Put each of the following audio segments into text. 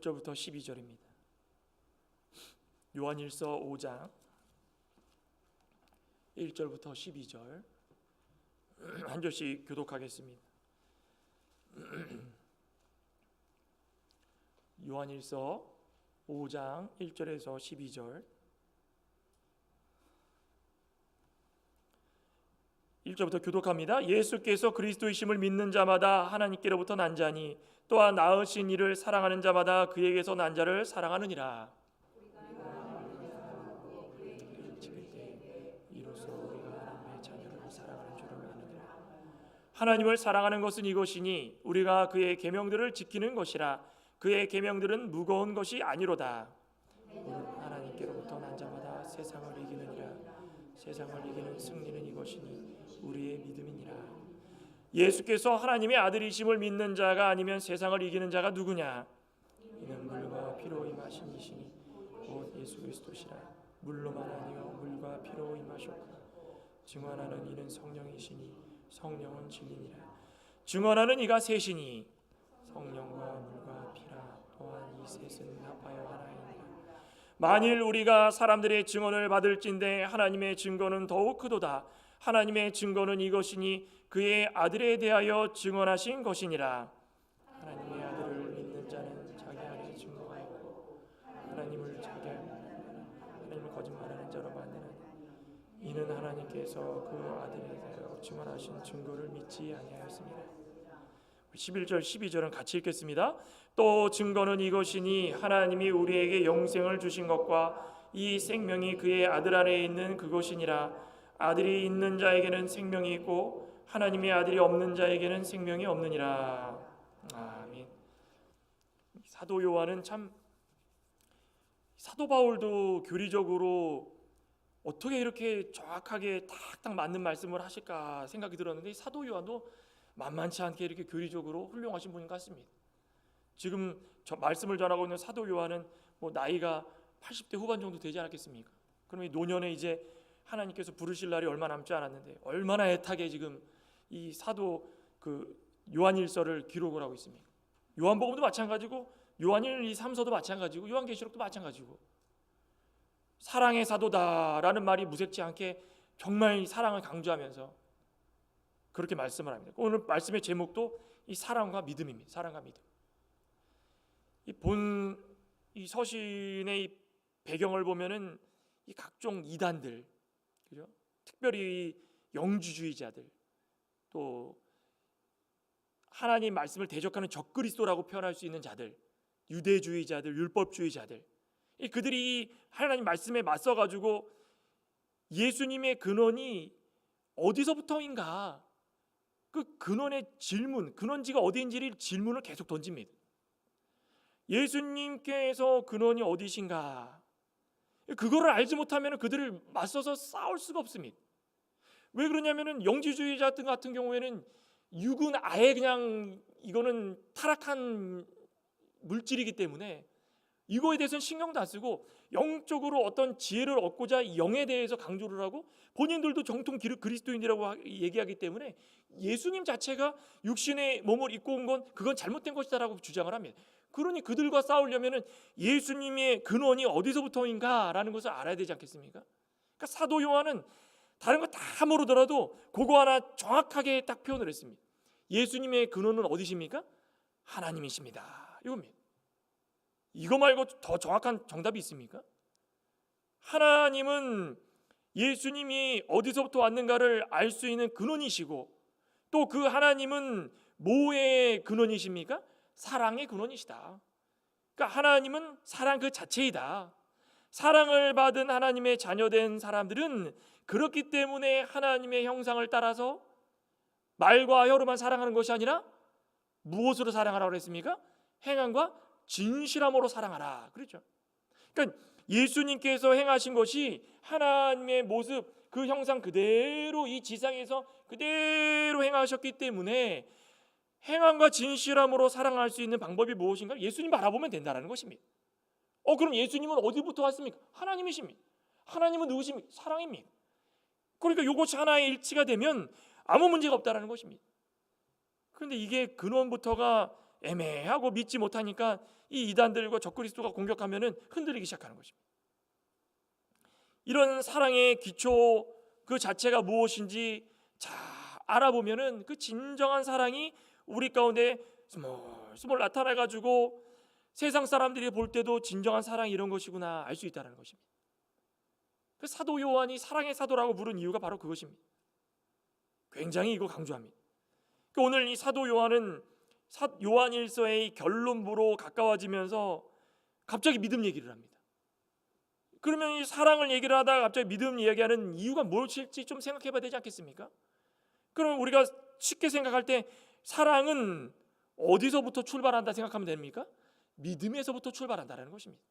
1절부터 12절입니다. 요한일서 5장 1절부터 12절 한 절씩 교독하겠습니다. 요한일서 5장 1절에서 12절 1절부터 교독합니다. 예수께서 그리스도이심을 믿는 자마다 하나님께로부터 난 자니 또한 낳으신 이를 사랑하는 자마다 그에게서 난 자를 사랑하느니라. 이로써 우리가 하나님의 자녀를 사랑하는 줄을 아느니라. 하나님을 사랑하는 것은 이것이니 우리가 그의 계명들을 지키는 것이라. 그의 계명들은 무거운 것이 아니로다. 하나님께로부터 난 자마다 세상을 이기느니라. 세상을 이기는 승리는 이것이니 우리의 믿음이니라. 예수께서 하나님의 아들이심을 믿는 자가 아니면 세상을 이기는 자가 누구냐? 이는 물과 피로 임하신 이시니 곧 예수 그리스도시라. 물로만 아니요 물과 피로 임하셨고 증언하는 이는 성령이시니 성령은 진리니라. 증언하는 이가 셋이니 성령과 물과 피라. 또한 이 셋은 합하여 하나이니라. 만일 우리가 사람들의 증언을 받을진대 하나님의 증거는 더욱 크도다. 하나님의 증거는 이것이니 그의 아들에 대하여 증언하신 것이니라. 하나님의 아들을 믿는 자는 자기 안에 증거가 있고 하나님을 거짓말하는 자로 만드는 이는 하나님께서 그 아들에 대하여 증언하신 증거를 믿지 아니하였습니다. 11절 12절은 같이 읽겠습니다. 또 증거는 이것이니 하나님이 우리에게 영생을 주신 것과 이 생명이 그의 아들 안에 있는 그것이니라. 아들이 있는 자에게는 생명이 있고 하나님의 아들이 없는 자에게는 생명이 없느니라. 아멘. 사도 요한은 참 사도 바울도 교리적으로 어떻게 이렇게 정확하게 탁탁 맞는 말씀을 하실까 생각이 들었는데 사도 요한도 만만치 않게 이렇게 교리적으로 훌륭하신 분 같습니다. 지금 저 말씀을 전하고 있는 사도 요한은 뭐 나이가 80대 후반 정도 되지 않았겠습니까? 그러면 노년에 이제 하나님께서 부르실 날이 얼마 남지 않았는데 얼마나 애타게 지금 이 사도 그 요한일서를 기록을 하고 있습니까? 요한복음도 마찬가지고 요한일 2, 3서도 마찬가지고 요한계시록도 마찬가지고 사랑의 사도다라는 말이 무색지 않게 정말 사랑을 강조하면서 그렇게 말씀을 합니다. 오늘 말씀의 제목도 이 사랑과 믿음입니다. 사랑과 믿음. 이 서신의 이 배경을 보면은 이 각종 이단들, 그죠? 특별히 영주주의자들, 또 하나님 말씀을 대적하는 적그리스도라고 표현할 수 있는 자들, 유대주의자들, 율법주의자들, 그들이 하나님 말씀에 맞서 가지고 예수님의 근원이 어디서부터인가, 그 근원의 질문, 근원지가 어디인지를 질문을 계속 던집니다. 예수님께서 근원이 어디신가? 그거를 알지 못하면 그들을 맞서서 싸울 수가 없습니다. 왜 그러냐면은 영지주의자 같은 경우에는 육은 아예 그냥 이거는 타락한 물질이기 때문에 이거에 대해서는 신경도 안 쓰고 영적으로 어떤 지혜를 얻고자 영에 대해서 강조를 하고 본인들도 정통 그리스도인이라고 얘기하기 때문에 예수님 자체가 육신의 몸을 입고 온 건 그건 잘못된 것이다라고 주장을 합니다. 그러니 그들과 싸우려면은 예수님의 근원이 어디서부터인가라는 것을 알아야 되지 않겠습니까? 그러니까 사도 요한은 다른 거 다 모르더라도 그거 하나 정확하게 딱 표현을 했습니다. 예수님의 근원은 어디십니까? 하나님이십니다. 이겁니다. 이거 말고 더 정확한 정답이 있습니까? 하나님은 예수님이 어디서부터 왔는가를 알 수 있는 근원이시고 또 그 하나님은 뭐의 근원이십니까? 사랑의 근원이시다. 그러니까 하나님은 사랑 그 자체이다. 사랑을 받은 하나님의 자녀된 사람들은 그렇기 때문에 하나님의 형상을 따라서 말과 혀로만 사랑하는 것이 아니라 무엇으로 사랑하라고 했습니까? 행함과 진실함으로 사랑하라. 그렇죠? 그러니까 예수님께서 행하신 것이 하나님의 모습, 그 형상 그대로 이 지상에서 그대로 행하셨기 때문에 행함과 진실함으로 사랑할 수 있는 방법이 무엇인가? 예수님 바라보면 된다는 것입니다. 그럼 예수님은 어디부터 왔습니까? 하나님이십니다. 하나님은 누구십니까? 사랑입니다. 그러니까 이것이 하나의 일치가 되면 아무 문제가 없다는 것입니다. 그런데 이게 근원부터가 애매하고 믿지 못하니까 이 이단들과 적그리스도가 공격하면은 흔들리기 시작하는 것입니다. 이런 사랑의 기초 그 자체가 무엇인지 잘 알아보면은 그 진정한 사랑이 우리 가운데 스멀스멀 나타나 가지고 세상 사람들이 볼 때도 진정한 사랑이 이런 것이구나 알 수 있다는 것입니다. 그 사도 요한이 사랑의 사도라고 부른 이유가 바로 그것입니다. 굉장히 이거 강조합니다. 오늘 이 사도 요한은 요한일서의 결론부로 가까워지면서 갑자기 믿음 얘기를 합니다. 그러면 이 사랑을 얘기를 하다가 갑자기 믿음 얘기하는 이유가 무엇일지 좀 생각해 봐야 되지 않겠습니까? 그럼 우리가 쉽게 생각할 때 사랑은 어디서부터 출발한다 생각하면 됩니까? 믿음에서부터 출발한다는 것입니다.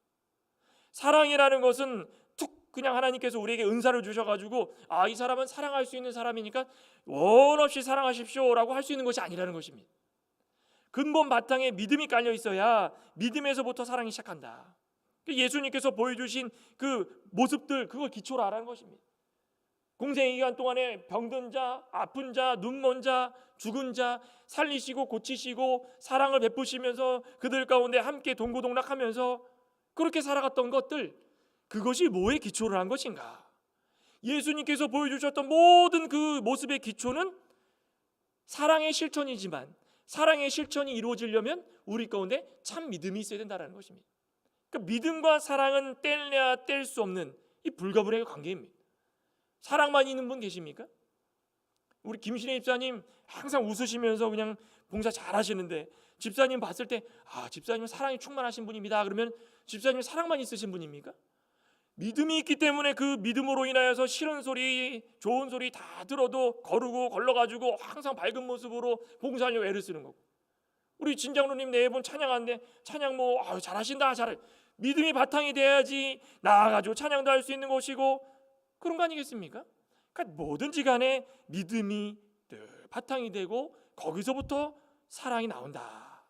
사랑이라는 것은 툭 그냥 하나님께서 우리에게 은사를 주셔가지고 이 사람은 사랑할 수 있는 사람이니까 원 없이 사랑하십시오라고 할 수 있는 것이 아니라는 것입니다. 근본 바탕에 믿음이 깔려 있어야 믿음에서부터 사랑이 시작한다. 예수님께서 보여주신 그 모습들 그걸 기초로 하라는 것입니다. 공생의 기간 동안에 병든 자, 아픈 자, 눈먼 자, 죽은 자 살리시고 고치시고 사랑을 베푸시면서 그들 가운데 함께 동고동락하면서 그렇게 살아갔던 것들, 그것이 뭐에 기초를 한 것인가? 예수님께서 보여주셨던 모든 그 모습의 기초는 사랑의 실천이지만 사랑의 실천이 이루어지려면 우리 가운데 참 믿음이 있어야 된다는 것입니다. 그러니까 믿음과 사랑은 뗄래야 뗄 수 없는 이 불가분의 관계입니다. 사랑만 있는 분 계십니까? 우리 김신혜 집사님 항상 웃으시면서 그냥 봉사 잘하시는데 집사님 봤을 때 집사님은 사랑이 충만하신 분입니다. 그러면 집사님은 사랑만 있으신 분입니까? 믿음이 있기 때문에 그 믿음으로 인하여서 싫은 소리 좋은 소리 다 들어도 거르고 걸러가지고 항상 밝은 모습으로 봉사하려고 애를 쓰는 거고, 우리 진장로님 매번 찬양하는데 찬양 잘하신다 믿음이 바탕이 돼야지 나아가지고 찬양도 할 수 있는 것이고 그런 거 아니겠습니까? 그러니까 뭐든지 간에 믿음이 늘 바탕이 되고 거기서부터 사랑이 나온다.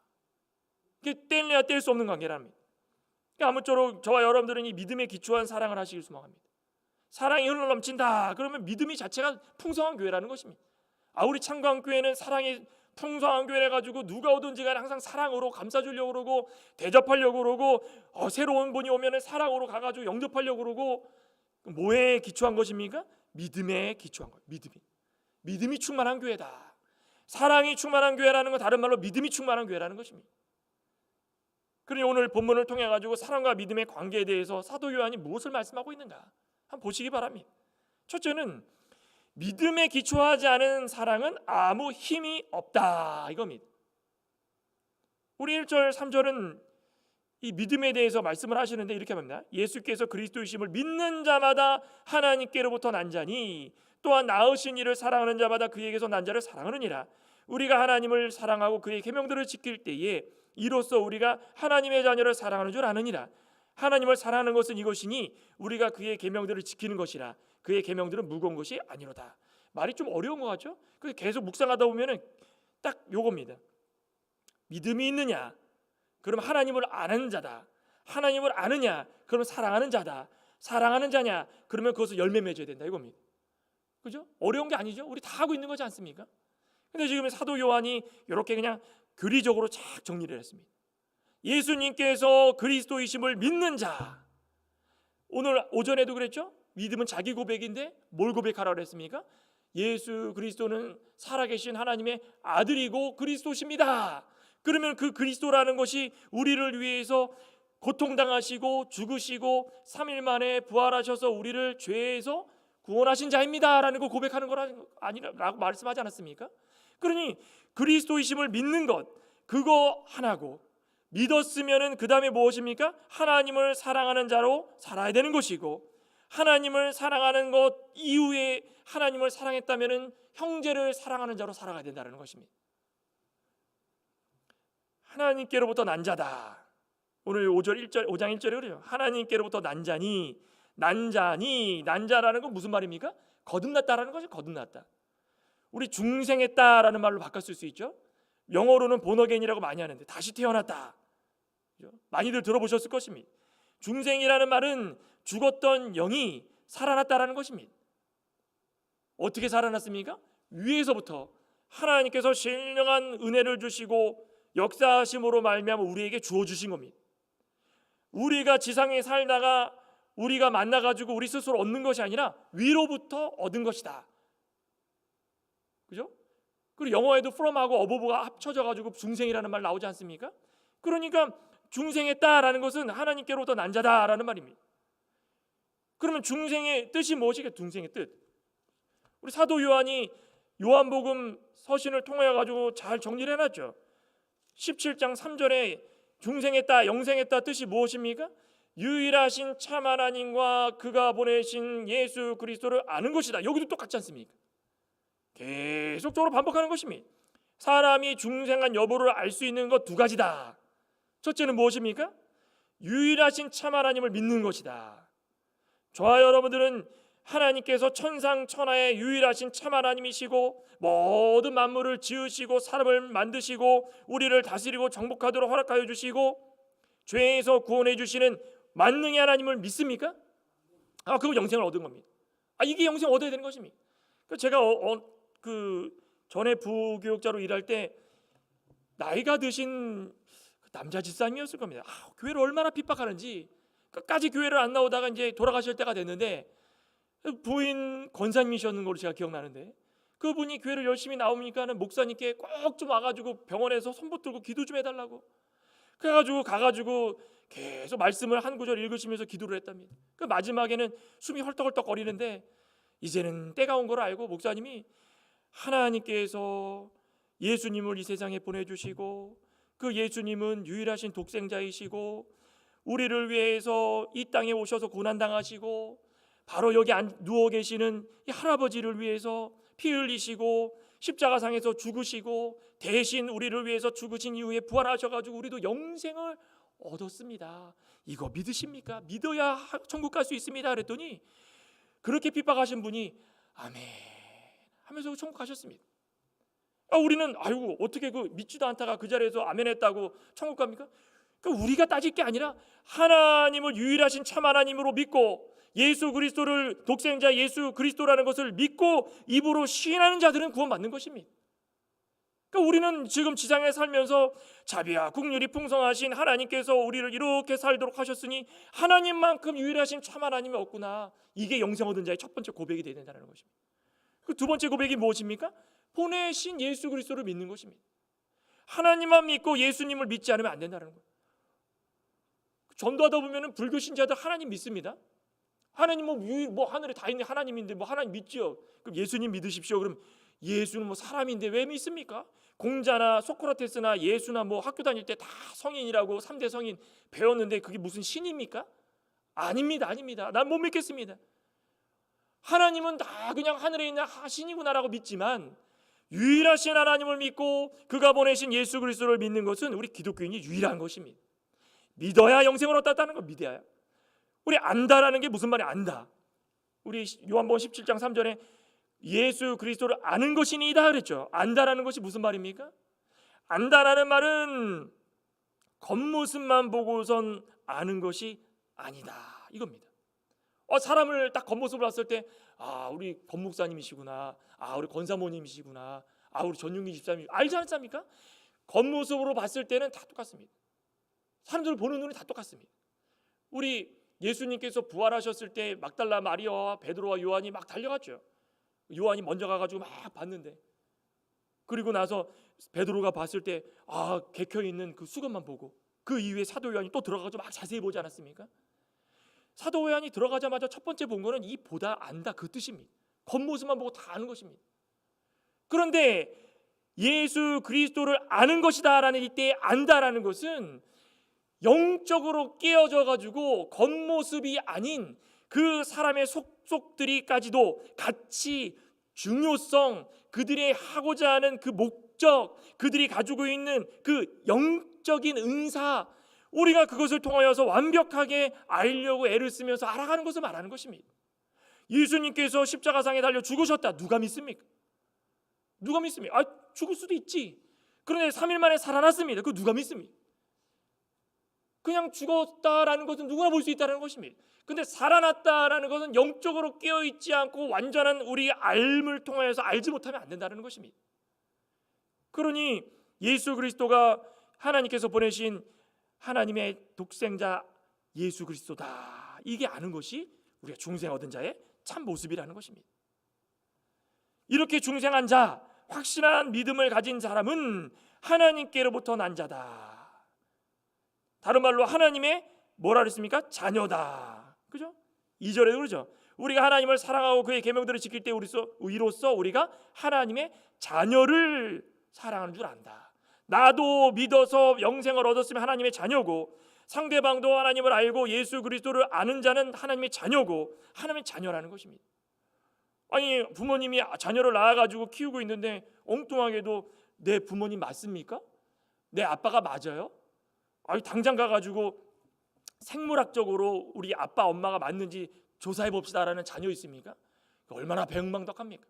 이게 뗄래야 뗄 수 없는 관계랍니다. 그러니까 아무쪼록 저와 여러분들은 이 믿음에 기초한 사랑을 하시길 소망합니다. 사랑이 흘러넘친다 그러면 믿음이 자체가 풍성한 교회라는 것입니다. 우리 창광교회는 사랑이 풍성한 교회라 가지고 누가 오든지 간에 항상 사랑으로 감싸주려고 그러고 대접하려고 그러고 새로운 분이 오면 사랑으로 가가지고 영접하려고 그러고, 뭐에 기초한 것입니까? 믿음에 기초한 거예요. 믿음이 충만한 교회다. 사랑이 충만한 교회라는 건 다른 말로 믿음이 충만한 교회라는 것입니다. 그러니 오늘 본문을 통해 가지고 사랑과 믿음의 관계에 대해서 사도 요한이 무엇을 말씀하고 있는가 한번 보시기 바랍니다. 첫째는 믿음에 기초하지 않은 사랑은 아무 힘이 없다 이겁니다. 우리 1절 3절은 이 믿음에 대해서 말씀을 하시는데 이렇게 합니다. 예수께서 그리스도이심을 믿는 자마다 하나님께로부터 난 자니 또한 낳으신 이를 사랑하는 자마다 그에게서 난 자를 사랑하느니라. 우리가 하나님을 사랑하고 그의 계명들을 지킬 때에 이로써 우리가 하나님의 자녀를 사랑하는 줄 아느니라. 하나님을 사랑하는 것은 이것이니 우리가 그의 계명들을 지키는 것이라. 그의 계명들은 무거운 것이 아니로다. 말이 좀 어려운 것 같죠? 그래서 계속 묵상하다 보면은 딱 요겁니다. 믿음이 있느냐? 그럼 하나님을 아는 자다. 하나님을 아느냐? 그러면 사랑하는 자다. 사랑하는 자냐? 그러면 그것을 열매 맺어야 된다 이겁니다. 그죠? 어려운 게 아니죠? 우리 다 하고 있는 거지 않습니까? 근데 지금 사도 요한이 이렇게 그냥 교리적으로 착 정리를 했습니다. 예수님께서 그리스도이심을 믿는 자. 오늘 오전에도 그랬죠? 믿음은 자기 고백인데 뭘 고백하라고 했습니까? 예수 그리스도는 살아계신 하나님의 아들이고 그리스도십니다. 그러면 그 그리스도라는 것이 우리를 위해서 고통당하시고 죽으시고 3일 만에 부활하셔서 우리를 죄에서 구원하신 자입니다 라는 걸 고백하는 거라고 말씀하지 않았습니까? 그러니 그리스도이심을 믿는 것 그거 하나고, 믿었으면은 그 다음에 무엇입니까? 하나님을 사랑하는 자로 살아야 되는 것이고, 하나님을 사랑하는 것 이후에 하나님을 사랑했다면은 형제를 사랑하는 자로 살아가야 된다는 것입니다. 하나님께로부터 난 자다. 오늘 5장 1절에 그래요. 하나님께로부터 난 자니, 난자라는 건 무슨 말입니까? 거듭났다라는 것이 거듭났다. 우리 중생했다라는 말로 바꿨을 수 있죠. 영어로는 본어게인이라고 많이 하는데 다시 태어났다. 많이들 들어보셨을 것입니다. 중생이라는 말은 죽었던 영이 살아났다라는 것입니다. 어떻게 살아났습니까? 위에서부터 하나님께서 신령한 은혜를 주시고 역사하심으로 말미암아 우리에게 주어 주신 겁니다. 우리가 지상에 살다가 우리가 만나가지고 우리 스스로 얻는 것이 아니라 위로부터 얻은 것이다. 그죠? 그리고 영어에도 from하고 above가 합쳐져가지고 중생이라는 말 나오지 않습니까? 그러니까 중생했다라는 것은 하나님께로부터 난 자다라는 말입니다. 그러면 중생의 뜻이 무엇이겠어요? 중생의 뜻. 우리 사도 요한이 요한복음 서신을 통해 가지고 잘 정리를 해놨죠. 17장 3절에 중생했다, 영생했다 뜻이 무엇입니까? 유일하신 참 하나님과 그가 보내신 예수 그리스도를 아는 것이다. 여기도 똑같지 않습니까? 계속적으로 반복하는 것입니다. 사람이 중생한 여부를 알 수 있는 것 두 가지다. 첫째는 무엇입니까? 유일하신 참 하나님을 믿는 것이다. 저와 여러분들은 하나님께서 천상천하의 유일하신 참 하나님이시고 모든 만물을 지으시고 사람을 만드시고 우리를 다스리고 정복하도록 허락하여 주시고 죄에서 구원해 주시는 만능의 하나님을 믿습니까? 그거 영생을 얻은 겁니다. 이게 영생을 얻어야 되는 것입니다. 제가 전에 부교육자로 일할 때 나이가 드신 남자 집사님이었을 겁니다. 교회를 얼마나 핍박하는지 끝까지 교회를 안 나오다가 이제 돌아가실 때가 됐는데 부인 권사님이셨는 걸로 제가 기억나는데 그분이 교회를 열심히 나오니까는 목사님께 꼭 좀 와가지고 병원에서 손 붙들고 기도 좀 해달라고 그래가지고 가가지고 계속 말씀을 한 구절 읽으시면서 기도를 했답니다. 그 마지막에는 숨이 헐떡헐떡 거리는데 이제는 때가 온 걸 알고 목사님이 하나님께서 예수님을 이 세상에 보내주시고 그 예수님은 유일하신 독생자이시고 우리를 위해서 이 땅에 오셔서 고난당하시고 바로 여기 누워 계시는 이 할아버지를 위해서 피 흘리시고 십자가상에서 죽으시고 대신 우리를 위해서 죽으신 이후에 부활하셔가지고 우리도 영생을 얻었습니다. 이거 믿으십니까? 믿어야 천국 갈 수 있습니다. 그랬더니 그렇게 핍박하신 분이 아멘 하면서 천국 가셨습니다. 우리는 어떻게 믿지도 않다가 그 자리에서 아멘 했다고 천국 갑니까? 우리가 따질 게 아니라 하나님을 유일하신 참 하나님으로 믿고 예수 그리스도를 독생자 예수 그리스도라는 것을 믿고 입으로 시인하는 자들은 구원받는 것입니다. 우리는 지금 지상에 살면서 자비와 국률이 풍성하신 하나님께서 우리를 이렇게 살도록 하셨으니 하나님만큼 유일하신 참 하나님이 없구나. 이게 영생 얻은 자의 첫 번째 고백이 되어야 된다는 것입니다. 그 두 번째 고백이 무엇입니까? 보내신 예수 그리스도를 믿는 것입니다. 하나님만 믿고 예수님을 믿지 않으면 안 된다는 거예요. 전도하다 보면 불교 신자들 하나님 믿습니다. 하나님 하늘에 다 있는 하나님인데 하나님 믿죠. 그럼 예수님 믿으십시오. 그럼 예수는 사람인데 왜 믿습니까? 공자나 소크라테스나 예수나 학교 다닐 때 다 성인이라고 3대 성인 배웠는데 그게 무슨 신입니까? 아닙니다. 난 못 믿겠습니다. 하나님은 다 그냥 하늘에 있는 신이구나라고 믿지만 유일하신 하나님을 믿고 그가 보내신 예수 그리스도를 믿는 것은 우리 기독교인이 유일한 것입니다. 믿어야 영생을 얻었다는 거 믿어야. 우리 안다라는 게 무슨 말이야? 안다. 우리 요한복음 17장 3절에 예수 그리스도를 아는 것이니이다 그랬죠. 안다라는 것이 무슨 말입니까? 안다라는 말은 겉모습만 보고선 아는 것이 아니다 이겁니다. 사람을 딱 겉모습을 봤을 때 우리 권목사님이시구나, 우리 권사모님이시구나, 우리 전윤기 집사님 알지 않습니까? 겉모습으로 봤을 때는 다 똑같습니다. 사람들을 보는 눈이 다 똑같습니다. 우리 예수님께서 부활하셨을 때 막달라 마리아와 베드로와 요한이 막 달려갔죠. 요한이 먼저 가가지고 막 봤는데 그리고 나서 베드로가 봤을 때 개켜있는 그 수건만 보고 그 이후에 사도 요한이 또 들어가가지고 막 자세히 보지 않았습니까? 사도 요한이 들어가자마자 첫 번째 본 거는 이 보다 안다 그 뜻입니다. 겉모습만 보고 다 아는 것입니다. 그런데 예수 그리스도를 아는 것이다 라는 이때 안다라는 것은 영적으로 깨어져 가지고 겉모습이 아닌 그 사람의 속속들이까지도 같이 중요성, 그들이 하고자 하는 그 목적, 그들이 가지고 있는 그 영적인 은사, 우리가 그것을 통하여서 완벽하게 알려고 애를 쓰면서 알아가는 것을 말하는 것입니다. 예수님께서 십자가상에 달려 죽으셨다. 누가 믿습니까? 누가 믿습니까? 죽을 수도 있지. 그런데 3일 만에 살아났습니다. 그거 누가 믿습니까? 그냥 죽었다라는 것은 누구나 볼 수 있다는 것입니다. 근데 살아났다라는 것은 영적으로 깨어있지 않고 완전한 우리 알을 통하여서 알지 못하면 안 된다는 것입니다. 그러니 예수 그리스도가 하나님께서 보내신 하나님의 독생자 예수 그리스도다. 이게 아는 것이 우리가 중생 얻은 자의 참 모습이라는 것입니다. 이렇게 중생한 자, 확실한 믿음을 가진 사람은 하나님께로부터 난 자다. 다른 말로 하나님의 뭐라 그랬습니까? 자녀다. 그죠? 2절에도 그러죠. 우리가 하나님을 사랑하고 그의 계명들을 지킬 때 우리로서 우리가 하나님의 자녀를 사랑하는 줄 안다. 나도 믿어서 영생을 얻었으면 하나님의 자녀고, 상대방도 하나님을 알고 예수 그리스도를 아는 자는 하나님의 자녀고, 하나님의 자녀라는 것입니다. 아니, 부모님이 자녀를 낳아가지고 키우고 있는데 엉뚱하게도 내 부모님 맞습니까? 내 아빠가 맞아요? 아니, 당장 가가지고 생물학적으로 우리 아빠 엄마가 맞는지 조사해 봅시다라는 자녀 있습니까? 얼마나 배은망덕합니까?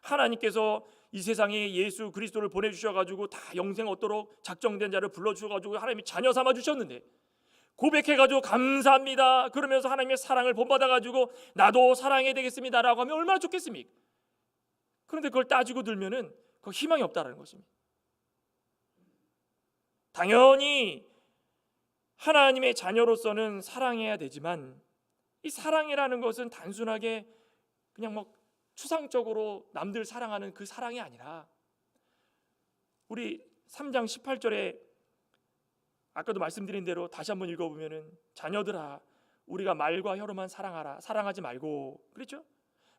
하나님께서 이 세상에 예수 그리스도를 보내주셔가지고 다 영생 얻도록 작정된 자를 불러주셔가지고 하나님이 자녀 삼아 주셨는데, 고백해가지고 감사합니다 그러면서 하나님의 사랑을 본받아가지고 나도 사랑해야 되겠습니다라고 하면 얼마나 좋겠습니까? 그런데 그걸 따지고 들면은 그 희망이 없다라는 것입니다. 당연히 하나님의 자녀로서는 사랑해야 되지만, 이 사랑이라는 것은 단순하게 그냥 뭐 추상적으로 남들 사랑하는 그 사랑이 아니라, 우리 3장 18절에 아까도 말씀드린 대로 다시 한번 읽어보면은, 자녀들아 우리가 말과 혀로만 사랑하라, 사랑하지 말고, 그렇죠?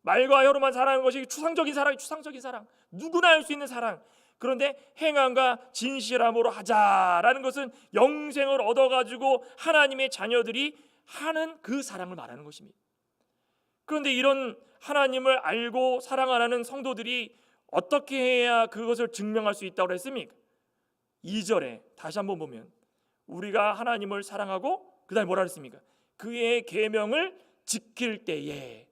말과 혀로만 사랑하는 것이 추상적인 사랑이 추상적인 사랑, 누구나 할 수 있는 사랑. 그런데 행함과 진실함으로 하자라는 것은 영생을 얻어가지고 하나님의 자녀들이 하는 그 사랑을 말하는 것입니다. 그런데 이런 하나님을 알고 사랑하는 성도들이 어떻게 해야 그것을 증명할 수 있다고 했습니까? 2절에 다시 한번 보면, 우리가 하나님을 사랑하고 그 다음에 뭐라 했습니까? 그의 계명을 지킬 때에,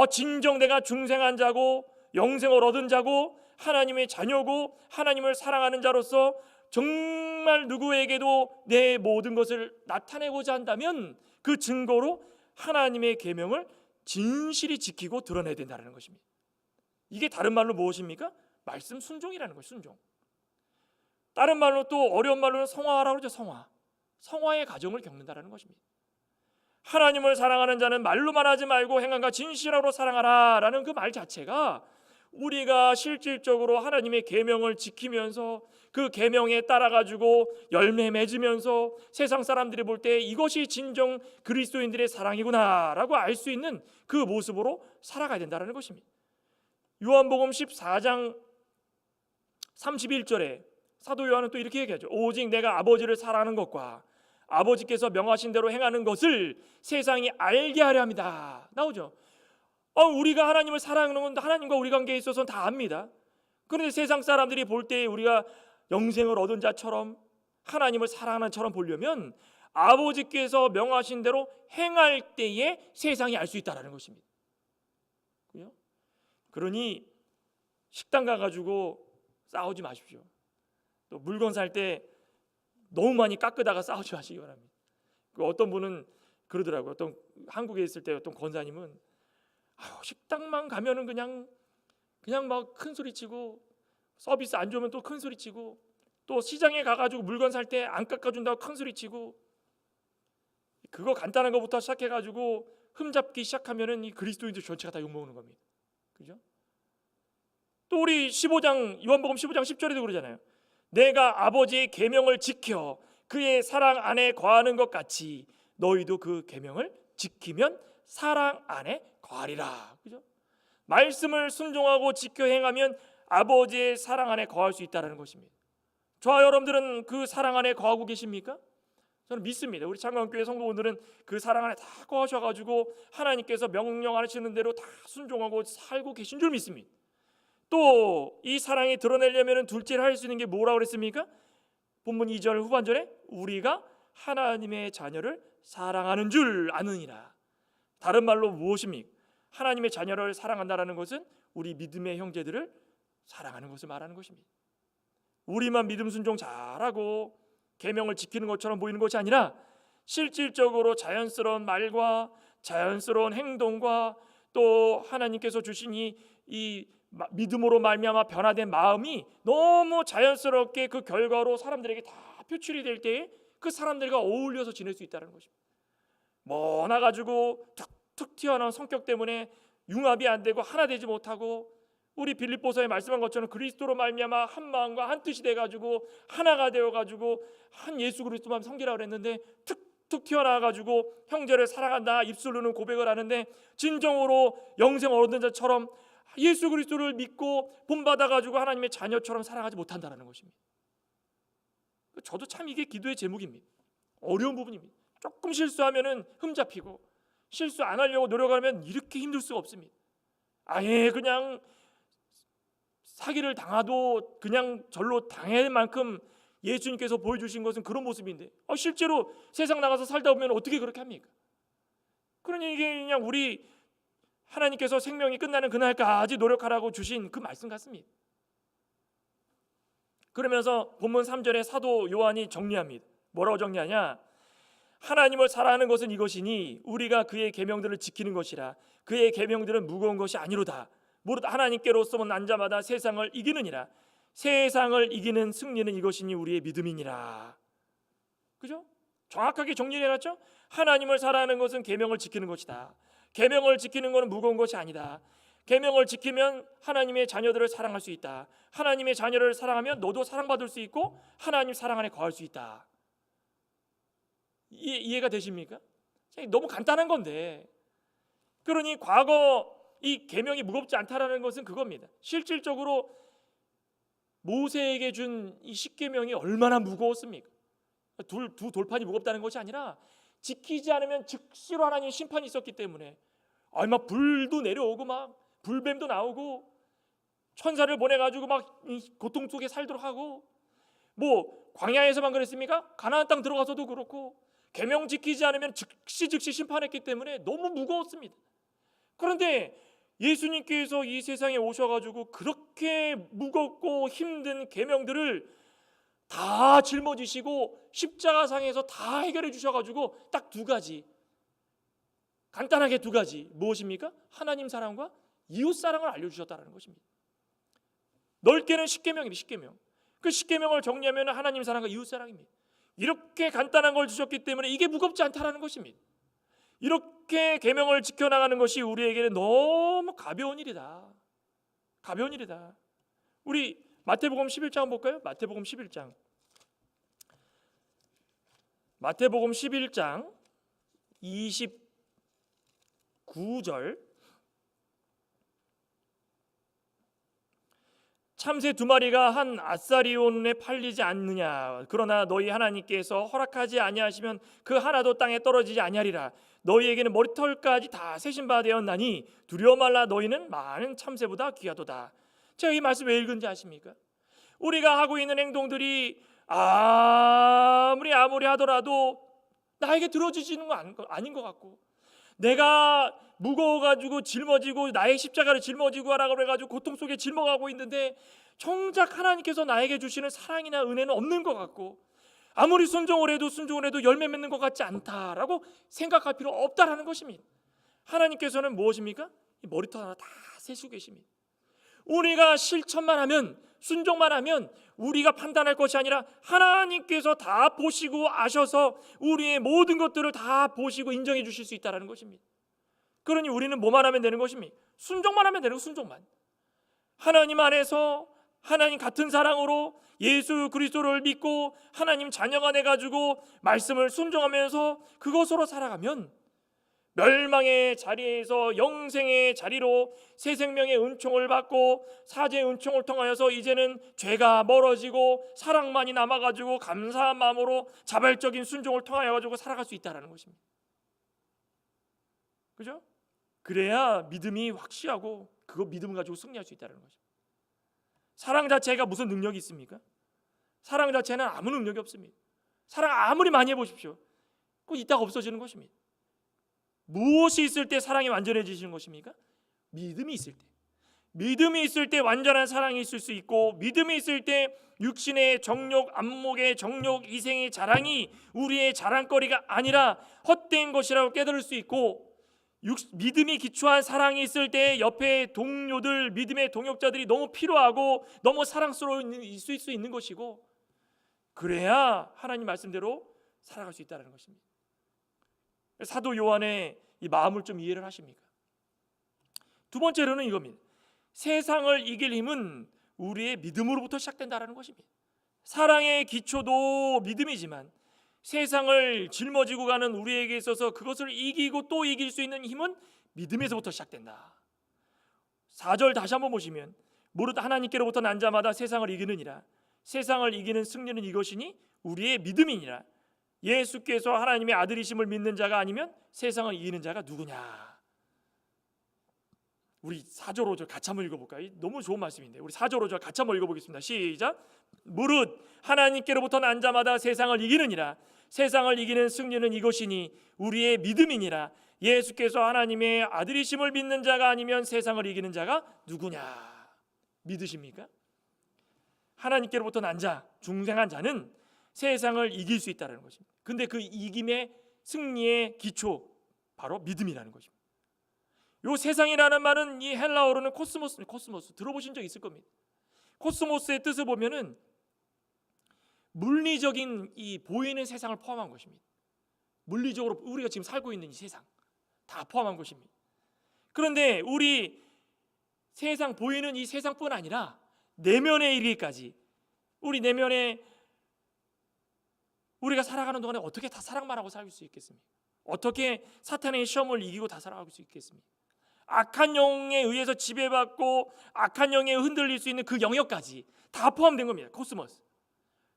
진정 내가 중생한 자고 영생을 얻은 자고 하나님의 자녀고 하나님을 사랑하는 자로서 정말 누구에게도 내 모든 것을 나타내고자 한다면 그 증거로 하나님의 계명을 진실히 지키고 드러내야 된다는 것입니다. 이게 다른 말로 무엇입니까? 말씀 순종이라는 거예요. 순종. 다른 말로, 또 어려운 말로는 성화라고 그러죠. 성화의 과정을 겪는다는 것입니다. 하나님을 사랑하는 자는 말로만 하지 말고 행함과 진실함으로 사랑하라 라는 그 말 자체가, 우리가 실질적으로 하나님의 계명을 지키면서 그 계명에 따라가지고 열매 맺으면서 세상 사람들이 볼 때 이것이 진정 그리스도인들의 사랑이구나 라고 알 수 있는 그 모습으로 살아가야 된다는 것입니다. 요한복음 14장 31절에 사도 요한은 또 이렇게 얘기하죠. 오직 내가 아버지를 사랑하는 것과 아버지께서 명하신 대로 행하는 것을 세상이 알게 하려 합니다. 나오죠. 우리가 하나님을 사랑하는 건 하나님과 우리 관계에 있어서는 다 압니다. 그런데 세상 사람들이 볼 때 우리가 영생을 얻은 자처럼 하나님을 사랑하는 처럼 보려면 아버지께서 명하신 대로 행할 때에 세상이 알 수 있다는 것입니다. 그죠? 그러니 식당 가가지고 싸우지 마십시오. 또 물건 살 때 너무 많이 깎으다가 싸우지 마시기 바랍니다. 어떤 분은 그러더라고요. 어떤 한국에 있을 때 어떤 권사님은 식당만 가면은 그냥 막 큰 소리 치고, 서비스 안 좋으면 또 큰 소리 치고, 또 시장에 가가지고 물건 살 때 안 깎아준다고 큰 소리 치고, 그거 간단한 것부터 시작해가지고 흠잡기 시작하면은 이 그리스도인들 전체가 다 욕먹는 겁니다. 그죠? 또 우리 요한복음 15장 10절에도 그러잖아요. 내가 아버지의 계명을 지켜 그의 사랑 안에 거하는 것 같이 너희도 그 계명을 지키면 사랑 안에 거하리라. 그죠? 말씀을 순종하고 지켜 행하면 아버지의 사랑 안에 거할 수 있다는 것입니다. 저와 여러분들은 그 사랑 안에 거하고 계십니까? 저는 믿습니다. 우리 창건교회 성도분들은 그 사랑 안에 다 거하셔가지고 하나님께서 명령하시는 대로 다 순종하고 살고 계신 줄 믿습니다. 또 이 사랑이 드러내려면 둘째를 할 수 있는 게 뭐라고 그랬습니까? 본문 2절 후반절에 우리가 하나님의 자녀를 사랑하는 줄 아느니라. 다른 말로 무엇입니까? 하나님의 자녀를 사랑한다라는 것은 우리 믿음의 형제들을 사랑하는 것을 말하는 것입니다. 우리만 믿음 순종 잘하고 계명을 지키는 것처럼 보이는 것이 아니라 실질적으로 자연스러운 말과 자연스러운 행동과 또 하나님께서 주신 이 믿음으로 말미암아 변화된 마음이 너무 자연스럽게 그 결과로 사람들에게 다 표출이 될 때에 그 사람들과 어울려서 지낼 수 있다는 것입니다. 나가지고 툭툭 튀어나온 성격 때문에 융합이 안 되고 하나 되지 못하고, 우리 빌립보서에 말씀한 것처럼 그리스도로 말미암아 한 마음과 한 뜻이 돼가지고 하나가 되어가지고 한 예수 그리스도만 섬기라 그랬는데, 툭툭 튀어나와가지고 형제를 사랑한다 입술로는 고백을 하는데 진정으로 영생 얻은 자처럼 예수 그리스도를 믿고 본받아가지고 하나님의 자녀처럼 살아가지 못한다는 것입니다. 저도 참 이게 기도의 제목입니다. 어려운 부분입니다. 조금 실수하면은 흠잡히고, 실수 안 하려고 노력하면 이렇게 힘들 수가 없습니다. 아예 그냥 사기를 당하도 그냥 절로 당할 만큼 예수님께서 보여주신 것은 그런 모습인데, 실제로 세상 나가서 살다 보면 어떻게 그렇게 합니까? 그러니 이게 그냥 우리 하나님께서 생명이 끝나는 그날까지 노력하라고 주신 그 말씀 같습니다. 그러면서 본문 3절에 사도 요한이 정리합니다. 뭐라고 정리하냐? 하나님을 사랑하는 것은 이것이니 우리가 그의 계명들을 지키는 것이라. 그의 계명들은 무거운 것이 아니로다. 무릇 하나님께로서 난 자마다 세상을 이기느니라. 세상을 이기는 승리는 이것이니 우리의 믿음이니라. 그죠? 정확하게 정리를 해놨죠? 하나님을 사랑하는 것은 계명을 지키는 것이다. 계명을 지키는 것은 무거운 것이 아니다. 계명을 지키면 하나님의 자녀들을 사랑할 수 있다. 하나님의 자녀를 사랑하면 너도 사랑받을 수 있고 하나님 사랑 안에 거할 수 있다. 이해가 되십니까? 너무 간단한 건데, 그러니 과거 이 계명이 무겁지 않다라는 것은 그겁니다. 실질적으로 모세에게 준 이 십계명이 얼마나 무거웠습니까? 두 돌판이 무겁다는 것이 아니라 지키지 않으면 즉시로 하나님의 심판이 있었기 때문에 막 불도 내려오고 막 불뱀도 나오고 천사를 보내가지고 막 고통 속에 살도록 하고, 광야에서만 그랬습니까? 가나안 땅 들어가서도 그렇고 계명 지키지 않으면 즉시 심판했기 때문에 너무 무거웠습니다. 그런데 예수님께서 이 세상에 오셔가지고 그렇게 무겁고 힘든 계명들을 다 짊어지시고 십자가상에서 다 해결해 주셔가지고 딱 두 가지, 간단하게 두 가지, 무엇입니까? 하나님 사랑과 이웃 사랑을 알려주셨다는 것입니다. 넓게는 십계명입니다. 십계명. 그 십계명을 정리하면 하나님 사랑과 이웃 사랑입니다. 이렇게 간단한 걸 주셨기 때문에 이게 무겁지 않다라는 것입니다. 이렇게 계명을 지켜나가는 것이 우리에게는 너무 가벼운 일이다. 가벼운 일이다. 우리 마태복음 11장 한번 볼까요? 마태복음 11장. 마태복음 11장 29절. 참새 두 마리가 한 아사리온에 팔리지 않느냐. 그러나 너희 하나님께서 허락하지 아니하시면 그 하나도 땅에 떨어지지 아니하리라. 너희에게는 머리털까지 다 세신 바 되었나니 두려워 말라. 너희는 많은 참새보다 귀하도다. 제가 이 말씀 왜 읽은지 아십니까? 우리가 하고 있는 행동들이 아무리 하더라도 나에게 들어지지는 거 아닌 것 같고, 내가 무거워가지고 짊어지고 나의 십자가를 짊어지고 하라고 그래가지고 고통 속에 짊어가고 있는데 정작 하나님께서 나에게 주시는 사랑이나 은혜는 없는 것 같고, 아무리 순종을 해도 열매 맺는 것 같지 않다라고 생각할 필요 없다라는 것입니다. 하나님께서는 무엇입니까? 이 머리털 하나 다 세시고 계십니다. 우리가 실천만 하면, 순종만 하면 우리가 판단할 것이 아니라 하나님께서 다 보시고 아셔서 우리의 모든 것들을 다 보시고 인정해 주실 수 있다는 것입니다. 그러니 우리는 뭐만 하면 되는 것입니까? 순종만 하면 되는 거, 순종만. 하나님 안에서 하나님 같은 사랑으로 예수 그리스도를 믿고 하나님 자녀가 돼가지고 말씀을 순종하면서 그것으로 살아가면 멸망의 자리에서 영생의 자리로 새 생명의 은총을 받고 사제의 은총을 통하여서 이제는 죄가 멀어지고 사랑만이 남아가지고 감사한 마음으로 자발적인 순종을 통하여가지고 살아갈 수 있다는 것입니다. 그죠? 그래야 믿음이 확실하고 그거 믿음 가지고 승리할 수 있다는 거죠. 사랑 자체가 무슨 능력이 있습니까? 사랑 자체는 아무 능력이 없습니다. 사랑 아무리 많이 해보십시오. 그거 이따가 없어지는 것입니다. 무엇이 있을 때 사랑이 완전해지시는 것입니까? 믿음이 있을 때. 믿음이 있을 때 완전한 사랑이 있을 수 있고, 믿음이 있을 때 육신의 정욕, 안목의 정욕, 이생의 자랑이 우리의 자랑거리가 아니라 헛된 것이라고 깨달을 수 있고, 믿음이 기초한 사랑이 있을 때 옆에 동료들, 믿음의 동역자들이 너무 필요하고 너무 사랑스러울 수 있는 것이고, 그래야 하나님 말씀대로 살아갈 수 있다는 것입니다. 사도 요한의 이 마음을 좀 이해를 하십니까? 두 번째로는 이겁니다. 세상을 이길 힘은 우리의 믿음으로부터 시작된다는 것입니다. 사랑의 기초도 믿음이지만 세상을 짊어지고 가는 우리에게 있어서 그것을 이기고 또 이길 수 있는 힘은 믿음에서부터 시작된다. 4절 다시 한번 보시면 무릇 하나님께로부터 난 자마다 세상을 이기느니라. 세상을 이기는 승리는 이것이니 우리의 믿음이니라. 예수께서 하나님의 아들이심을 믿는 자가 아니면 세상을 이기는 자가 누구냐. 우리 4절 5절 같이 한번 읽어볼까요? 너무 좋은 말씀인데 우리 4절 5절 같이 한번 읽어보겠습니다. 시작. 무릇 하나님께로부터 난 자마다 세상을 이기느니라. 세상을 이기는 승리는 이것이니 우리의 믿음이니라. 예수께서 하나님의 아들이심을 믿는 자가 아니면 세상을 이기는 자가 누구냐. 믿으십니까? 하나님께로부터 난 자, 중생한 자는 세상을 이길 수 있다는 것입니다. 근데 그 이김의 승리의 기초 바로 믿음이라는 것입니다. 요 세상이라는 말은 이 헬라어로는 코스모스 들어보신 적 있을 겁니다. 코스모스의 뜻을 보면은 물리적인 이 보이는 세상을 포함한 것입니다. 물리적으로 우리가 지금 살고 있는 이 세상 다 포함한 것입니다. 그런데 우리 세상 보이는 이 세상뿐 아니라 내면에 이르기까지 우리 내면에 우리가 살아가는 동안에 어떻게 다 사랑만 하고 살 수 있겠습니까? 어떻게 사탄의 시험을 이기고 다 살아갈 수 있겠습니까? 악한 영에 의해서 지배받고 악한 영에 흔들릴 수 있는 그 영역까지 다 포함된 겁니다. 코스모스.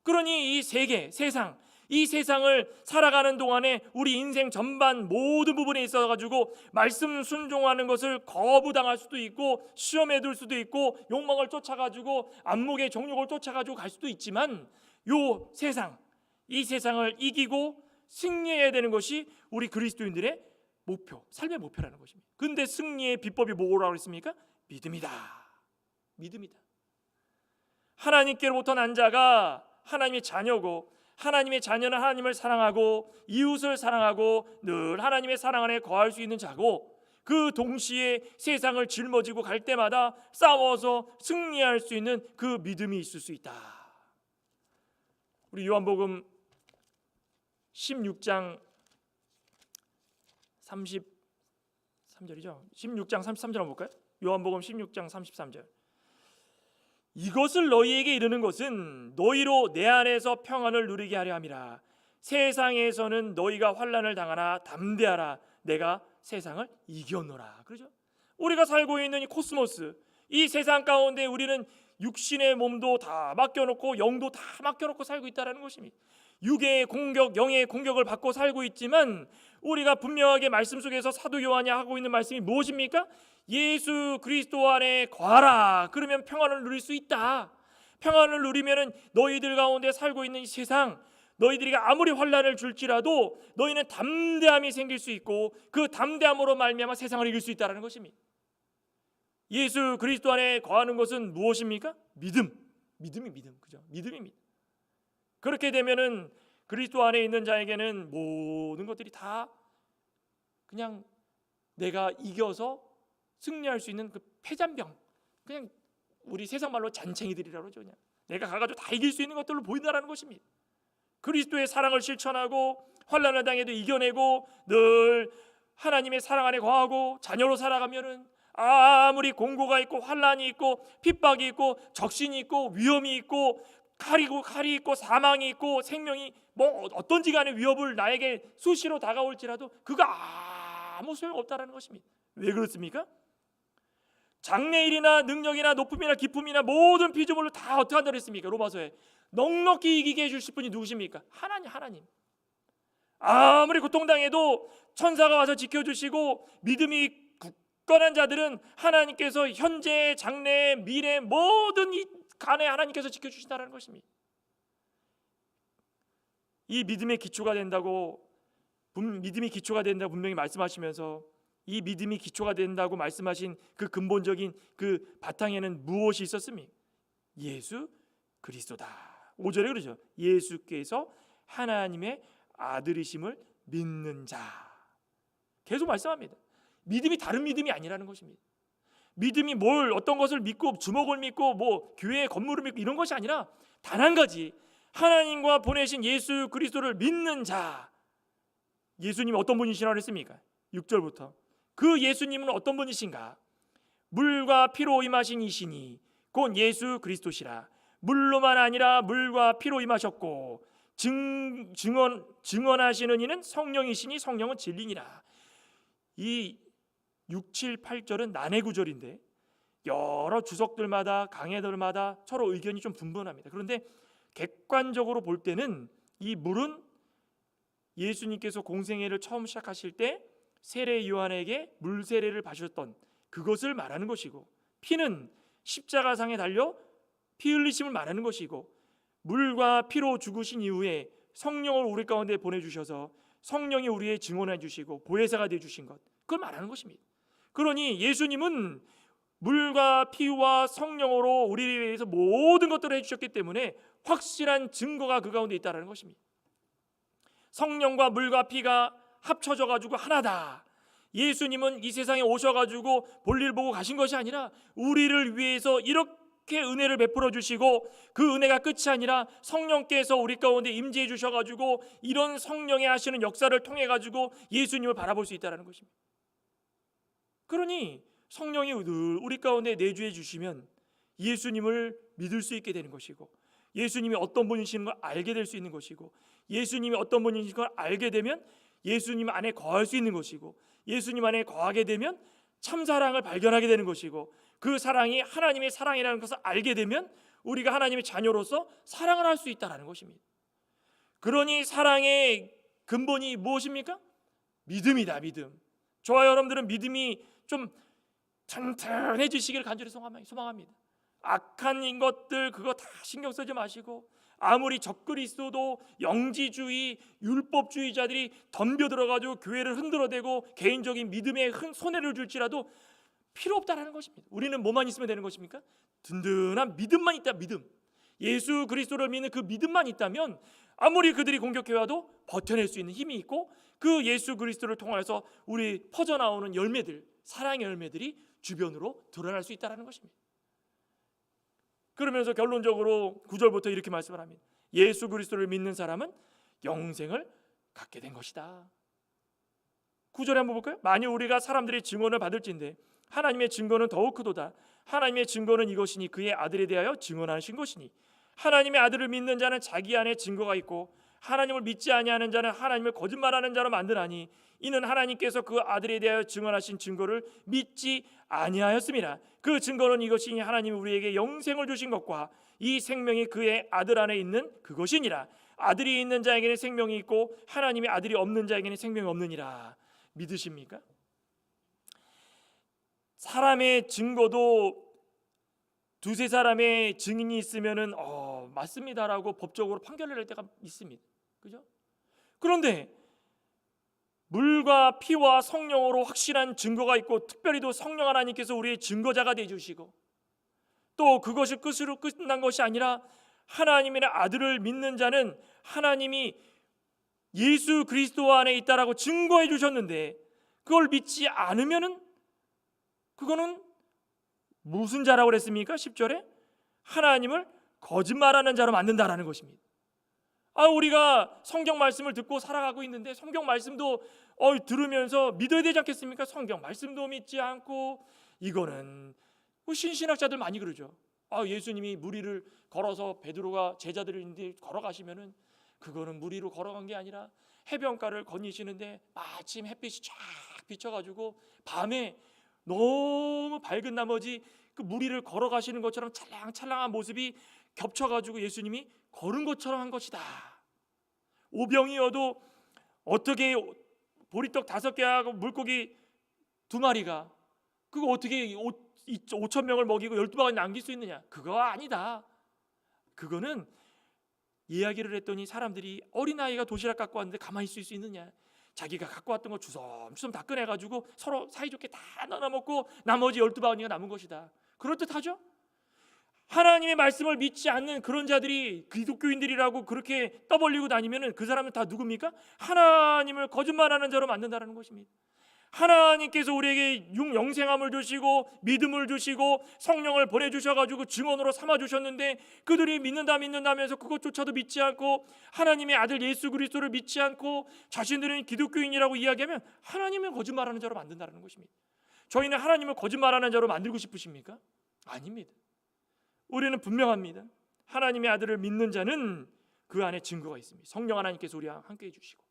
그러니 이 세계, 세상, 이 세상을 살아가는 동안에 우리 인생 전반 모든 부분에 있어가지고 말씀 순종하는 것을 거부당할 수도 있고 시험에 들 수도 있고 욕망을 쫓아가지고 안목의 정욕을 쫓아가지고 갈 수도 있지만 요 세상, 이 세상을 이기고 승리해야 되는 것이 우리 그리스도인들의 목표, 삶의 목표라는 것입니다. 근데 승리의 비법이 뭐라고 했습니까? 믿음이다. 믿음이다. 하나님께로부터 난 자가 하나님의 자녀고 하나님의 자녀는 하나님을 사랑하고 이웃을 사랑하고 늘 하나님의 사랑 안에 거할 수 있는 자고 그 동시에 세상을 짊어지고 갈 때마다 싸워서 승리할 수 있는 그 믿음이 있을 수 있다. 우리 요한복음 16장 33절이죠. 16장 33절 한번 볼까요? 요한복음 16장 33절. 이것을 너희에게 이르는 것은 너희로 내 안에서 평안을 누리게 하려 함이라. 세상에서는 너희가 환난을 당하나 담대하라. 내가 세상을 이겼노라. 그렇죠? 우리가 살고 있는 이 코스모스, 이 세상 가운데 우리는 육신의 몸도 다 맡겨놓고 영도 다 맡겨놓고 살고 있다는 것입니다. 육의 공격, 영의 공격을 받고 살고 있지만 우리가 분명하게 말씀 속에서 사도 요한이 하고 있는 말씀이 무엇입니까? 예수 그리스도 안에 거하라. 그러면 평안을 누릴 수 있다. 평안을 누리면은 너희들 가운데 살고 있는 이 세상, 너희들이 아무리 환난을 줄지라도 너희는 담대함이 생길 수 있고 그 담대함으로 말미암아 세상을 이길 수 있다는 것입니다. 예수 그리스도 안에 거하는 것은 무엇입니까? 믿음. 그죠? 믿음입니다. 그렇게 되면은 그리스도 안에 있는 자에게는 모든 것들이 다 그냥 내가 이겨서 승리할 수 있는 그 패잔병, 그냥 우리 세상 말로 잔챙이들이라고 그러죠. 그냥 내가 가가지고 다 이길 수 있는 것들로 보인다라는 것입니다. 그리스도의 사랑을 실천하고 환난을 당해도 이겨내고 늘 하나님의 사랑 안에 거하고 자녀로 살아가면은 아무리 공고가 있고 환난이 있고 핍박이 있고 적신이 있고 위험이 있고 칼이 있고 사망이 있고 생명이 뭐 어떤지 간에 위협을 나에게 수시로 다가올지라도 그거 아무 소용없다라는 것입니다. 왜 그렇습니까? 장래일이나 능력이나 높음이나 기쁨이나 모든 피조물을 다 어떻게 한다고 했습니까? 로마서에 넉넉히 이기게 해주실 분이 누구십니까? 하나님. 아무리 고통당해도 천사가 와서 지켜주시고 믿음이 굳건한 자들은 하나님께서 현재, 장래, 미래 모든 이 간에 하나님께서 지켜주신다는 것입니다. 이 믿음의 기초가 된다고 분명히 말씀하시면서 이 믿음이 기초가 된다고 말씀하신 그 근본적인 그 바탕에는 무엇이 있었습니까? 예수 그리스도다. 5절에 그러죠. 예수께서 하나님의 아들이심을 믿는 자. 계속 말씀합니다. 믿음이 다른 믿음이 아니라는 것입니다. 믿음이 어떤 것을 믿고 주먹을 믿고 뭐 교회의 건물을 믿고 이런 것이 아니라 단 한 가지, 하나님과 보내신 예수 그리스도를 믿는 자, 예수님이 어떤 분이시라고 했습니까? 6절부터 그 예수님은 어떤 분이신가? 물과 피로 임하신 이시니 곧 예수 그리스도시라. 물로만 아니라 물과 피로 임하셨고 증언하시는 이는 성령이시니 성령은 진리니라. 이 6, 7, 8절은 난해 구절인데 여러 주석들마다 강해들마다 서로 의견이 좀 분분합니다. 그런데 객관적으로 볼 때는 이 물은 예수님께서 공생애를 처음 시작하실 때 세례 요한에게 물 세례를 받으셨던 그것을 말하는 것이고, 피는 십자가상에 달려 피 흘리심을 말하는 것이고, 물과 피로 죽으신 이후에 성령을 우리 가운데 보내주셔서 성령이 우리의 증언해 주시고 보혜사가 되어 주신 것, 그걸 말하는 것입니다. 그러니 예수님은 물과 피와 성령으로 우리를 위해서 모든 것들을 해주셨기 때문에 확실한 증거가 그 가운데 있다는 것입니다. 성령과 물과 피가 합쳐져 가지고 하나다. 예수님은 이 세상에 오셔가지고 볼일 보고 가신 것이 아니라 우리를 위해서 이렇게 은혜를 베풀어 주시고, 그 은혜가 끝이 아니라 성령께서 우리 가운데 임재해 주셔가지고 이런 성령의 하시는 역사를 통해 가지고 예수님을 바라볼 수 있다는 것입니다. 그러니 성령이 늘 우리 가운데 내주해 주시면 예수님을 믿을 수 있게 되는 것이고, 예수님이 어떤 분이신 걸 알게 될 수 있는 것이고, 예수님이 어떤 분이신 걸 알게 되면 예수님 안에 거할 수 있는 것이고, 예수님 안에 거하게 되면 참 사랑을 발견하게 되는 것이고, 그 사랑이 하나님의 사랑이라는 것을 알게 되면 우리가 하나님의 자녀로서 사랑을 할 수 있다는 것입니다. 그러니 사랑의 근본이 무엇입니까? 믿음이다. 믿음. 저와 여러분들은 믿음이 좀 튼튼해지시기를 간절히 소망합니다. 악한 것들 그거 다 신경 쓰지 마시고, 아무리 적그리스도도 영지주의 율법주의자들이 덤벼들어가지고 교회를 흔들어대고 개인적인 믿음에 손해를 줄지라도 필요 없다라는 것입니다. 우리는 뭐만 있으면 되는 것입니까? 든든한 믿음만 있다. 믿음. 예수 그리스도를 믿는 그 믿음만 있다면 아무리 그들이 공격해와도 버텨낼 수 있는 힘이 있고, 그 예수 그리스도를 통해서 우리 퍼져나오는 열매들, 사랑의 열매들이 주변으로 드러날 수 있다는 것입니다. 그러면서 결론적으로 9절부터 이렇게 말씀을 합니다. 예수 그리스도를 믿는 사람은 영생을 갖게 된 것이다. 9절에 한번 볼까요? 만일 우리가 사람들의 증언을 받을진대 하나님의 증거는 더욱 크도다. 하나님의 증거는 이것이니 그의 아들에 대하여 증언하신 것이니, 하나님의 아들을 믿는 자는 자기 안에 증거가 있고 하나님을 믿지 아니하는 자는 하나님을 거짓말하는 자로 만드나니, 이는 하나님께서 그 아들에 대하여 증언하신 증거를 믿지 아니하였음이라. 그 증거는 이것이니 하나님이 우리에게 영생을 주신 것과 이 생명이 그의 아들 안에 있는 그것이니라. 아들이 있는 자에게는 생명이 있고 하나님의 아들이 없는 자에게는 생명이 없느니라. 믿으십니까? 사람의 증거도 두세 사람의 증인이 있으면은 맞습니다라고 법적으로 판결을 낼 때가 있습니다. 그죠? 그런데 물과 피와 성령으로 확실한 증거가 있고, 특별히도 성령 하나님께서 우리의 증거자가 되어 주시고, 또 그것이 끝으로 끝난 것이 아니라 하나님의 아들을 믿는 자는 하나님이 예수 그리스도 안에 있다라고 증거해 주셨는데, 그걸 믿지 않으면은 그거는 무슨 자라고 그랬습니까? 10절에 하나님을 거짓말하는 자로 만든다라는 것입니다. 우리가 성경 말씀을 듣고 살아가고 있는데 성경 말씀도 들으면서 믿어야 되지 않겠습니까? 성경 말씀도 믿지 않고, 이거는 신신학자들 많이 그러죠. 예수님이 물 위를 걸어서 베드로가 제자들인데 걸어가시면은 그거는 물 위로 걸어간 게 아니라 해변가를 거니시는데 마침 햇빛이 쫙 비쳐가지고 밤에 너무 밝은 나머지 그 물 위를 걸어가시는 것처럼 찰랑찰랑한 모습이 겹쳐가지고 예수님이 걸은 것처럼 한 것이다. 오병이어도 어떻게 보리떡 5개하고 물고기 2마리가 그거 어떻게 5,000명을 먹이고 12바가지 남길 수 있느냐? 그거 아니다. 그거는 이야기를 했더니 사람들이 어린아이가 도시락 갖고 왔는데 가만히 있을 수 있느냐? 자기가 갖고 왔던 거 주섬주섬 다 꺼내가지고 서로 사이좋게 다 나눠 먹고 나머지 12바구니가 남은 것이다. 그럴듯하죠? 하나님의 말씀을 믿지 않는 그런 자들이 기독교인들이라고 그렇게 떠벌리고 다니면은 그 사람은 다 누굽니까? 하나님을 거짓말하는 자로 만든다는 것입니다. 하나님께서 우리에게 영생함을 주시고 믿음을 주시고 성령을 보내주셔가지고 증언으로 삼아주셨는데 그들이 믿는다면서 그것조차도 믿지 않고 하나님의 아들 예수 그리스도를 믿지 않고 자신들은 기독교인이라고 이야기하면 하나님은 거짓말하는 자로 만든다는 것입니다. 저희는 하나님을 거짓말하는 자로 만들고 싶으십니까? 아닙니다. 우리는 분명합니다. 하나님의 아들을 믿는 자는 그 안에 증거가 있습니다. 성령 하나님께서 우리와 함께 해주시고,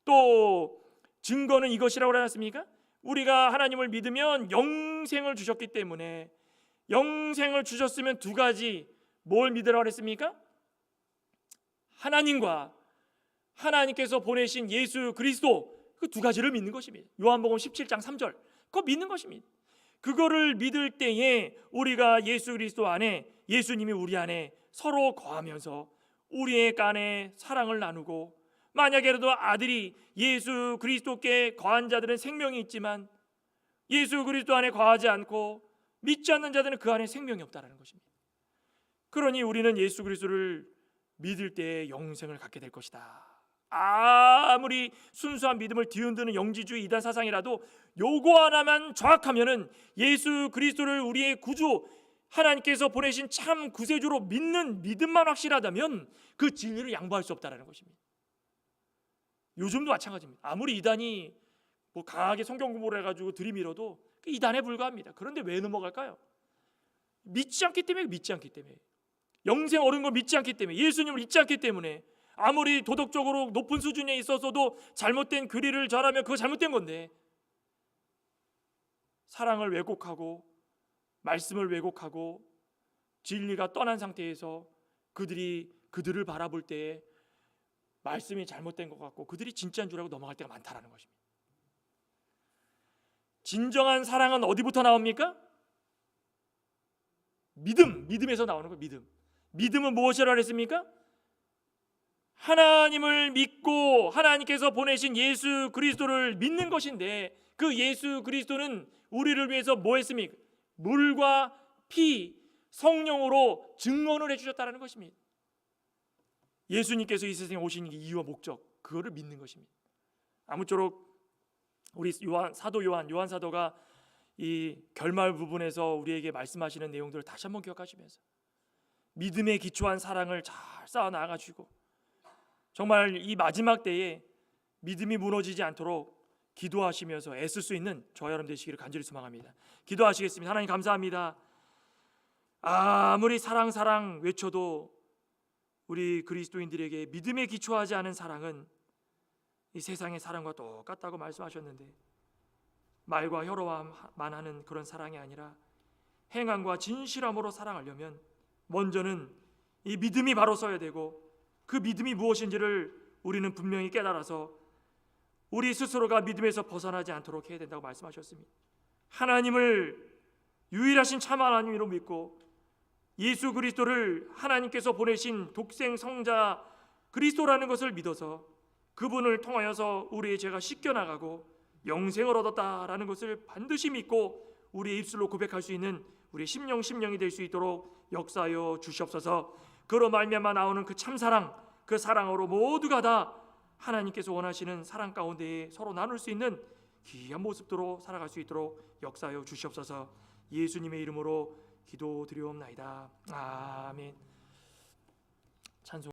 또 증거는 이것이라고 하지 않습니까? 우리가 하나님을 믿으면 영생을 주셨기 때문에, 영생을 주셨으면 두 가지, 뭘 믿으라고 했습니까? 하나님과 하나님께서 보내신 예수 그리스도, 그 두 가지를 믿는 것입니다. 요한복음 17장 3절 그거 믿는 것입니다. 그거를 믿을 때에 우리가 예수 그리스도 안에, 예수님이 우리 안에 서로 거하면서 우리의 간에 사랑을 나누고, 만약에라도 아들이 예수 그리스도께 거한 자들은 생명이 있지만 예수 그리스도 안에 거하지 않고 믿지 않는 자들은 그 안에 생명이 없다는 것입니다. 그러니 우리는 예수 그리스도를 믿을 때 영생을 갖게 될 것이다. 아무리 순수한 믿음을 뒤흔드는 영지주의 이단 사상이라도 요거 하나만 정확하면은 예수 그리스도를 우리의 구주, 하나님께서 보내신 참 구세주로 믿는 믿음만 확실하다면 그 진리를 양보할 수 없다는 것입니다. 요즘도 마찬가지입니다. 아무리 이단이 강하게 성경 공부를 해가지고 들이밀어도 그 이단에 불과합니다. 그런데 왜 넘어갈까요? 믿지 않기 때문에, 믿지 않기 때문에, 영생 얻은 걸 믿지 않기 때문에, 예수님을 믿지 않기 때문에. 아무리 도덕적으로 높은 수준에 있어서도 잘못된 교리를 전하면 그거 잘못된 건데, 사랑을 왜곡하고 말씀을 왜곡하고 진리가 떠난 상태에서 그들을 바라볼 때에 말씀이 잘못된 것 같고 그들이 진짜인 줄 알고 넘어갈 때가 많다라는 것입니다. 진정한 사랑은 어디부터 나옵니까? 믿음에서 나오는 거예요. 믿음은 무엇이라고 했습니까? 하나님을 믿고 하나님께서 보내신 예수 그리스도를 믿는 것인데, 그 예수 그리스도는 우리를 위해서 뭐 했습니까? 물과 피, 성령으로 증언을 해주셨다는 것입니다. 예수님께서 이 세상에 오신 이유와 목적, 그거를 믿는 것입니다. 아무쪼록 우리 사도 요한 사도가 이 결말 부분에서 우리에게 말씀하시는 내용들을 다시 한번 기억하시면서 믿음에 기초한 사랑을 잘 쌓아 나가시고, 정말 이 마지막 때에 믿음이 무너지지 않도록 기도하시면서 애쓸 수 있는 저와 여러분 되시기를 간절히 소망합니다. 기도하시겠습니다. 하나님 감사합니다. 아무리 사랑 외쳐도 우리 그리스도인들에게 믿음에 기초하지 않은 사랑은 이 세상의 사랑과 똑같다고 말씀하셨는데, 말과 혀로만 하는 그런 사랑이 아니라 행함과 진실함으로 사랑하려면 먼저는 이 믿음이 바로 서야 되고, 그 믿음이 무엇인지를 우리는 분명히 깨달아서 우리 스스로가 믿음에서 벗어나지 않도록 해야 된다고 말씀하셨습니다. 하나님을 유일하신 참 하나님으로 믿고 예수 그리스도를 하나님께서 보내신 독생 성자 그리스도라는 것을 믿어서 그분을 통하여서 우리의 죄가 씻겨나가고 영생을 얻었다라는 것을 반드시 믿고 우리의 입술로 고백할 수 있는 우리의 심령이 될 수 있도록 역사하여 주시옵소서. 그로 말미암아 나오는 그 참사랑, 그 사랑으로 모두가 다 하나님께서 원하시는 사랑 가운데 서로 나눌 수 있는 귀한 모습으로 살아갈 수 있도록 역사하여 주시옵소서. 예수님의 이름으로 기도드리옵나이다. 아멘. 찬송.